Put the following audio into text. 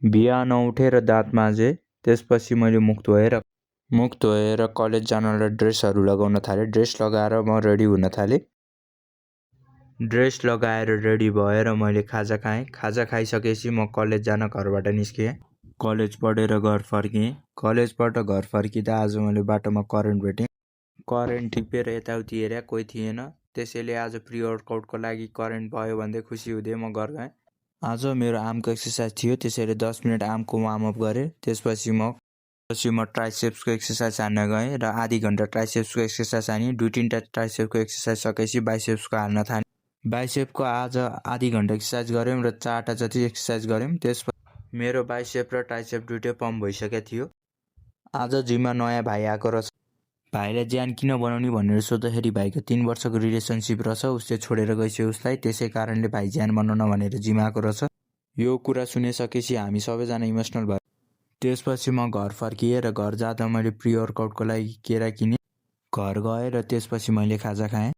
बिहान उठेर दाँत माझे, त्यसपछि मैले मुख धोएर कलेज जानलाई ड्रेसहरू लगाउन थालेँ। ड्रेस लगाएर म रेडी हुन थालेँ। ड्रेस लगाएर रेडी भएर मैले खाजा खाएँ। खाजा खाइसकेपछि म कलेज जान घरबाट निस्केँ। कलेज पढेर घर फर्केँ। कलेजबाट घर फर्किँदा आज मैले बाटोमा करेन्ट भेटेँ। करेन्ट टिपेर यताउति हेरेँ, कोही थिएन। त्यसैले आज प्री वर्कआउटको लागि करेन्ट भयो भन्दै खुसी हुँदै म घर गएँ। आज मेरो आर्मको एक्सर्साइज थियो, त्यसैले 10 मिनट आर्मको वार्मअप गरेँ। त्यसपछि म ट्राइसेप्सको एक्सर्साइज हान्न गएँ र आधी घन्टा ट्राइसेप्सको एक्सर्साइज हानेँ। 2-3टा ट्राइसेप्सको एक्सर्साइज सकेपछि बाइसेप्सको हाल्न थालेँ। बाइसेपको आज आधी घन्टा एक्सर्साइज गऱ्यौँ र 4टा जति एक्सर्साइज गऱ्यौँ। त्यसपछि मेरो बाइसेप र ट्राइसेप दुइटै पम्प भइसकेको थियो। आज जिममा नयाँ भाइ आएको रहेछ। भाइलाई ज्यान किन बनाउने भनेर सोद्धाखेरि भाइको 3 वर्षको रिलेसनसिप रहेछ, उसले छोडेर गइसक्यो उसलाई, त्यसै कारणले भाइ ज्यान बनाउन भनेर जिम आएको रहेछ। यो कुरा सुनिसकेपछि हामी सबैजना इमोसनल भयो। त्यसपछि म घर फर्किएँ र घर जाँदा मैले प्री वर्कआउटको लागि केरा किनेँ। घर गएँ र त्यसपछि मैले खाजा खाएँ।